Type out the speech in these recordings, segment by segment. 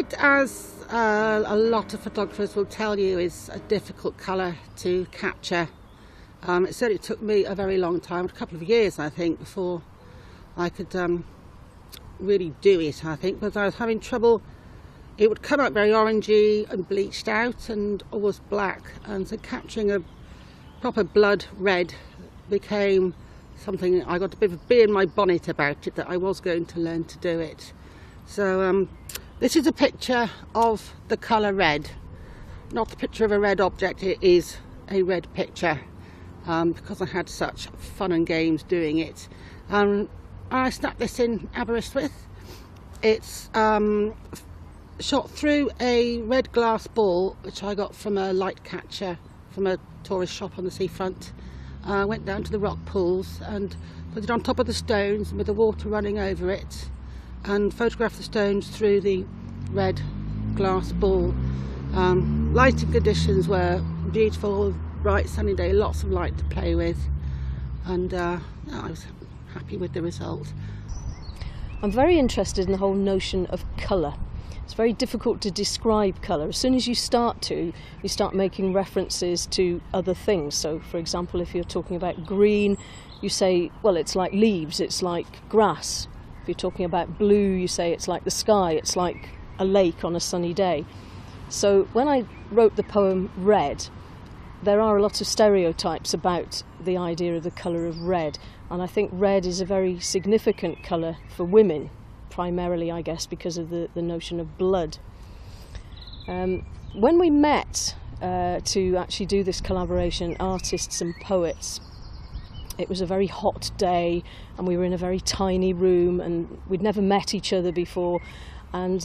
red, as a lot of photographers will tell you, is a difficult colour to capture. It certainly took me a very long time, a couple of years I think, before I could really do it, I think, because I was having trouble. It would come out very orangey and bleached out and always black, and so capturing a proper blood red became something I got a bit of a bee in my bonnet about it, that I was going to learn to do it. So this is a picture of the colour red, not the picture of a red object, it is a red picture, because I had such fun and games doing it. I snapped this in Aberystwyth. It's shot through a red glass ball which I got from a light catcher from a tourist shop on the seafront. Went down to the rock pools and put it on top of the stones with the water running over it, and photographed the stones through the red glass ball. Lighting conditions were beautiful, bright sunny day, lots of light to play with, and I was happy with the result. I'm very interested in the whole notion of colour. It's very difficult to describe colour. As soon as you start making references to other things. So, for example, if you're talking about green, you say, well, it's like leaves, it's like grass. If you're talking about blue, you say it's like the sky, it's like a lake on a sunny day. So when I wrote the poem Red, there are a lot of stereotypes about the idea of the colour of red, and I think red is a very significant colour for women, primarily, I guess, because of the notion of blood. When we met to actually do this collaboration, artists and poets, it was a very hot day and we were in a very tiny room and we'd never met each other before, and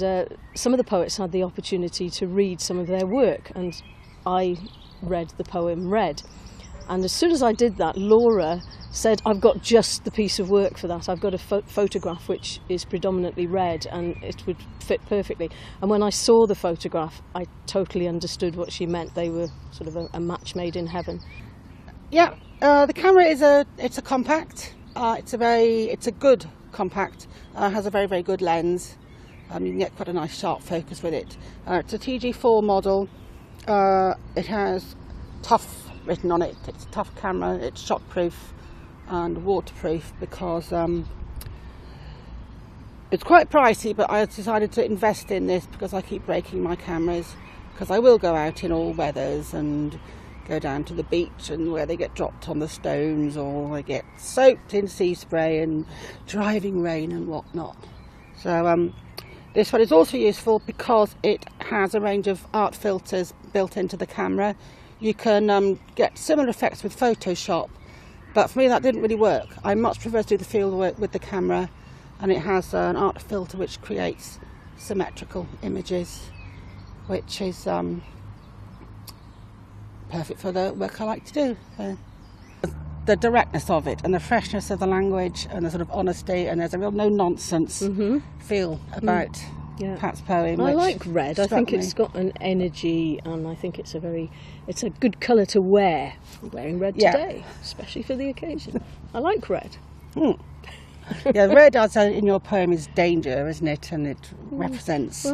some of the poets had the opportunity to read some of their work, and I read the poem Red. And as soon as I did that, Laura said, I've got just the piece of work for that. I've got a photograph which is predominantly red and it would fit perfectly. And when I saw the photograph, I totally understood what she meant. They were sort of a match made in heaven. Yeah, the camera is a compact. It's a good compact. Has a very, very good lens. You can get quite a nice sharp focus with it. It's a TG4 model. It has tough written on it. It's a tough camera. It's shockproof and waterproof because it's quite pricey, but I decided to invest in this because I keep breaking my cameras, because I will go out in all weathers and go down to the beach and where they get dropped on the stones, or they get soaked in sea spray and driving rain and whatnot. So this one is also useful because it has a range of art filters built into the camera. You can get similar effects with Photoshop, but for me that didn't really work. I much prefer to do the field work with the camera, and it has an art filter which creates symmetrical images, which is perfect for the work I like to do. The directness of it and the freshness of the language and the sort of honesty, and there's a real no-nonsense feel about Pat's poem. I like red. I think it's got an energy, and I think it's a good colour to wear. I'm wearing red today, especially for the occasion. I like red. Yeah, red, as in your poem, is danger, isn't it? And it represents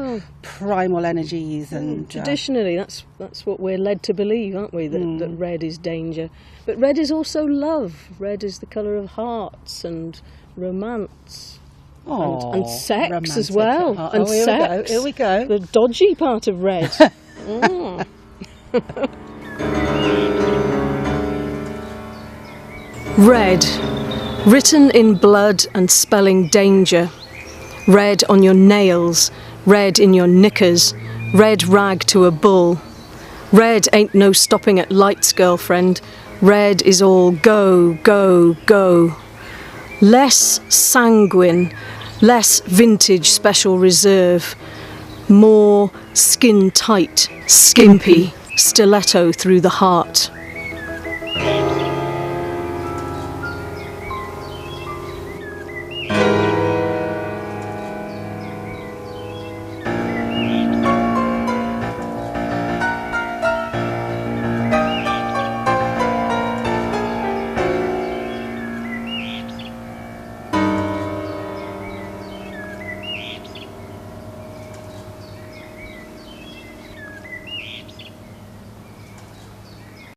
primal energies. And traditionally, that's what we're led to believe, aren't we? That red is danger, but red is also love. Red is the colour of hearts and romance. And sex romantic as well. And sex. Here we go. The dodgy part of red. Red, written in blood and spelling danger. Red on your nails, red in your knickers, red rag to a bull. Red ain't no stopping at lights, girlfriend. Red is all go, go, go. Less sanguine, less vintage special reserve, more skin tight, skimpy, stiletto through the heart.